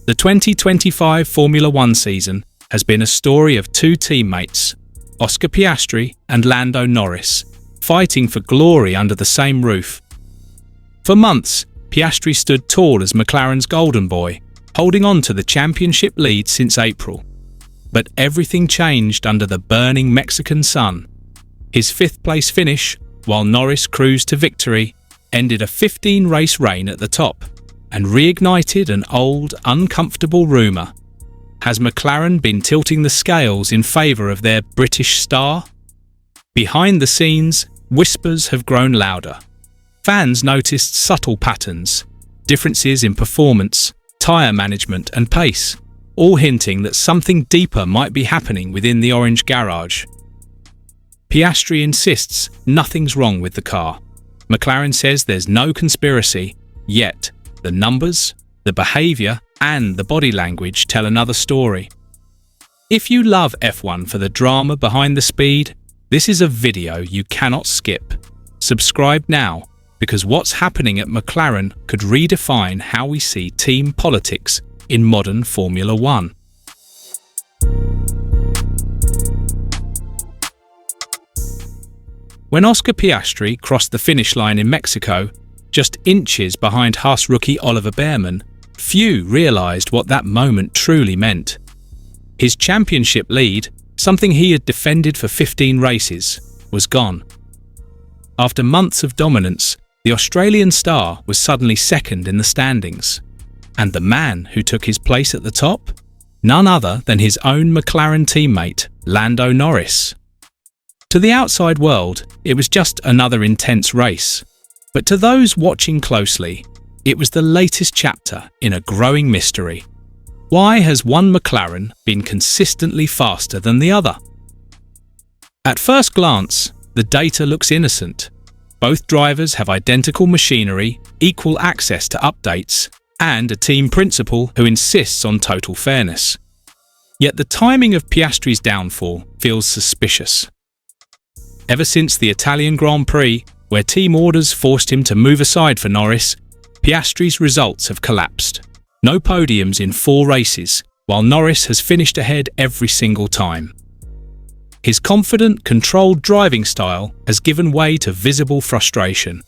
The 2025 Formula One season has been a story of two teammates, Oscar Piastri and Lando Norris, fighting for glory under the same roof. For months, Piastri stood tall as McLaren's golden boy, holding on to the championship lead since April. But everything changed under the burning Mexican sun. His fifth-place finish, while Norris cruised to victory, ended a 15-race reign at the top and reignited an old, uncomfortable rumour. Has McLaren been tilting the scales in favour of their British star? Behind the scenes, whispers have grown louder. Fans noticed subtle patterns, differences in performance, tyre management and pace, all hinting that something deeper might be happening within the orange garage. Piastri insists nothing's wrong with the car. McLaren says there's no conspiracy, yet the numbers, the behaviour and the body language tell another story. If you love F1 for the drama behind the speed, this is a video you cannot skip. Subscribe now, because what's happening at McLaren could redefine how we see team politics in modern Formula One. When Oscar Piastri crossed the finish line in Mexico, just inches behind Haas rookie Oliver Bearman, few realised what that moment truly meant. His championship lead, something he had defended for 15 races, was gone. After months of dominance, the Australian star was suddenly second in the standings. And the man who took his place at the top? None other than his own McLaren teammate, Lando Norris. To the outside world, it was just another intense race. But to those watching closely, it was the latest chapter in a growing mystery. Why has one McLaren been consistently faster than the other? At first glance, the data looks innocent. Both drivers have identical machinery, equal access to updates, and a team principal who insists on total fairness. Yet the timing of Piastri's downfall feels suspicious. Ever since the Italian Grand Prix, where team orders forced him to move aside for Norris, Piastri's results have collapsed. No podiums in 4 races, while Norris has finished ahead every single time. His confident, controlled driving style has given way to visible frustration.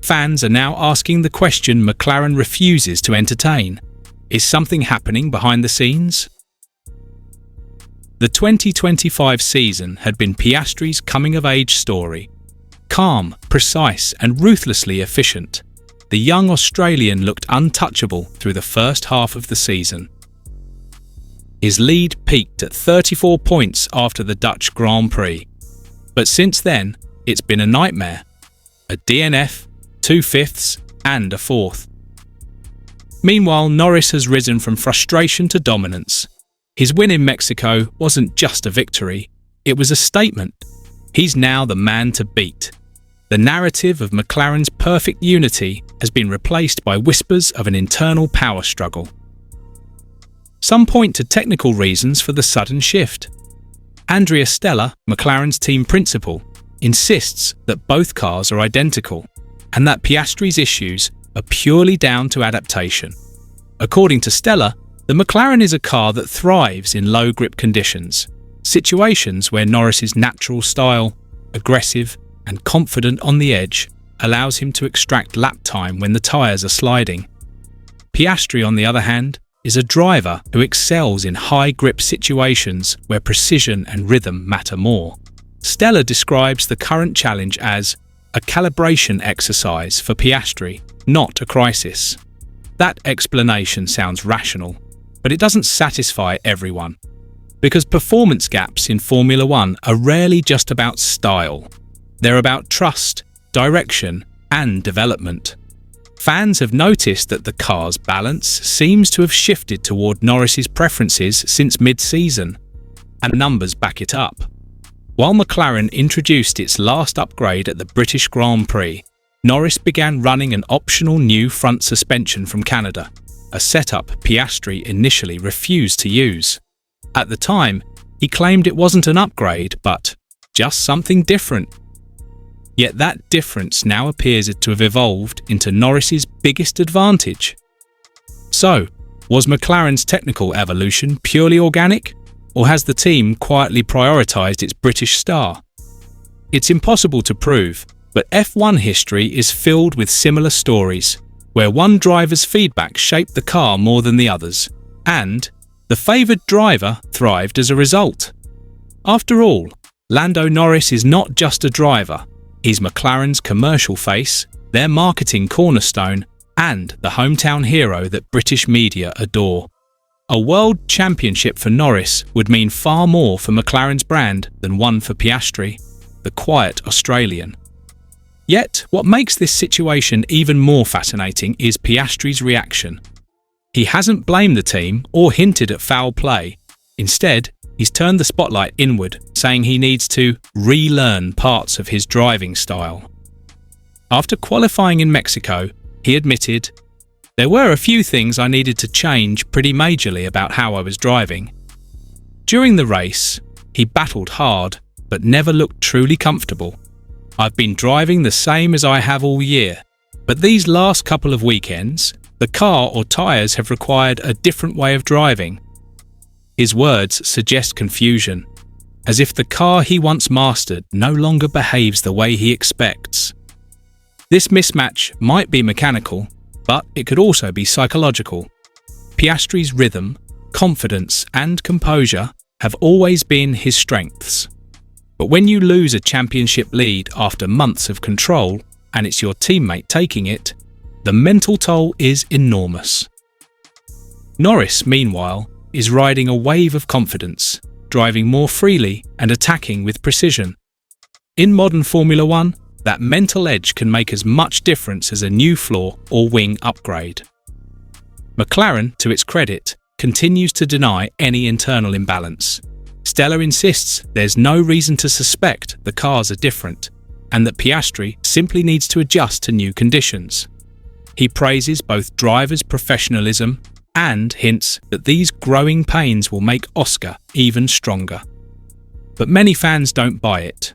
Fans are now asking the question McLaren refuses to entertain. Is something happening behind the scenes? The 2025 season had been Piastri's coming-of-age story. Calm, precise and ruthlessly efficient, the young Australian looked untouchable through the first half of the season. His lead peaked at 34 points after the Dutch Grand Prix. But since then, it's been a nightmare. A DNF, 2 fifths and a 4th. Meanwhile, Norris has risen from frustration to dominance. His win in Mexico wasn't just a victory, it was a statement. He's now the man to beat. The narrative of McLaren's perfect unity has been replaced by whispers of an internal power struggle. Some point to technical reasons for the sudden shift. Andrea Stella, McLaren's team principal, insists that both cars are identical and that Piastri's issues are purely down to adaptation. According to Stella, the McLaren is a car that thrives in low grip conditions, situations where Norris's natural style, aggressive and confident on the edge, allows him to extract lap time when the tyres are sliding. Piastri, on the other hand, is a driver who excels in high grip situations where precision and rhythm matter more. Stella describes the current challenge as a calibration exercise for Piastri, not a crisis. That explanation sounds rational, but it doesn't satisfy everyone. Because performance gaps in Formula One are rarely just about style. They're about trust, direction, and development. Fans have noticed that the car's balance seems to have shifted toward Norris's preferences since mid-season, and numbers back it up. While McLaren introduced its last upgrade at the British Grand Prix, Norris began running an optional new front suspension from Canada, a setup Piastri initially refused to use. At the time, he claimed it wasn't an upgrade, but just something different. Yet that difference now appears to have evolved into Norris's biggest advantage. So, Was McLaren's technical evolution purely organic, or has the team quietly prioritised its British star? It's impossible to prove, but F1 history is filled with similar stories, where one driver's feedback shaped the car more than the others, and the favoured driver thrived as a result. After all, Lando Norris is not just a driver, he's McLaren's commercial face, their marketing cornerstone, and the hometown hero that British media adore. A world championship for Norris would mean far more for McLaren's brand than one for Piastri, the quiet Australian. Yet, what makes this situation even more fascinating is Piastri's reaction. He hasn't blamed the team or hinted at foul play. Instead, he's turned the spotlight inward, saying he needs to relearn parts of his driving style. After qualifying in Mexico, he admitted, "There were a few things I needed to change pretty majorly about how I was driving." During the race, he battled hard, but never looked truly comfortable. "I've been driving the same as I have all year, but these last couple of weekends, the car or tyres have required a different way of driving." His words suggest confusion, as if the car he once mastered no longer behaves the way he expects. This mismatch might be mechanical, but it could also be psychological. Piastri's rhythm, confidence, and composure have always been his strengths. But when you lose a championship lead after months of control, and it's your teammate taking it, the mental toll is enormous. Norris, meanwhile, is riding a wave of confidence, driving more freely and attacking with precision. In modern Formula One, that mental edge can make as much difference as a new floor or wing upgrade. McLaren, to its credit, continues to deny any internal imbalance. Stella insists there's no reason to suspect the cars are different, and that Piastri simply needs to adjust to new conditions. He praises both drivers' professionalism and hints that these growing pains will make Oscar even stronger. But many fans don't buy it.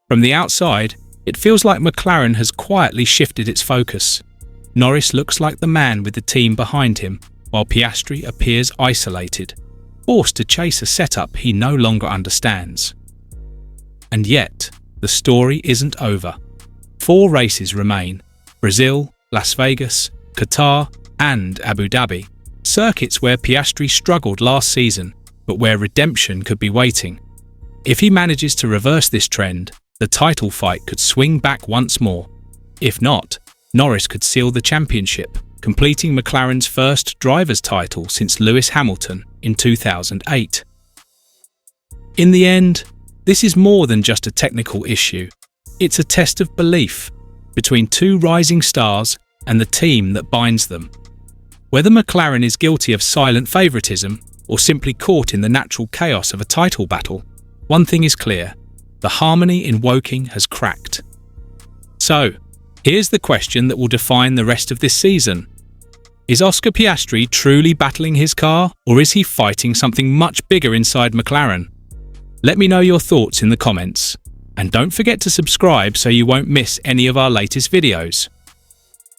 From the outside, it feels like McLaren has quietly shifted its focus. Norris looks like the man with the team behind him, while Piastri appears isolated, forced to chase a setup he no longer understands. And yet, the story isn't over. 4 races remain: Brazil, Las Vegas, Qatar, and Abu Dhabi. Circuits where Piastri struggled last season, but where redemption could be waiting. If he manages to reverse this trend, the title fight could swing back once more. If not, Norris could seal the championship, completing McLaren's first driver's title since Lewis Hamilton in 2008. In the end, this is more than just a technical issue. It's a test of belief between 2 rising stars and the team that binds them. Whether McLaren is guilty of silent favouritism or simply caught in the natural chaos of a title battle, one thing is clear: the harmony in Woking has cracked. So, here's the question that will define the rest of this season. Is Oscar Piastri truly battling his car, or is he fighting something much bigger inside McLaren? Let me know your thoughts in the comments, and don't forget to subscribe so you won't miss any of our latest videos.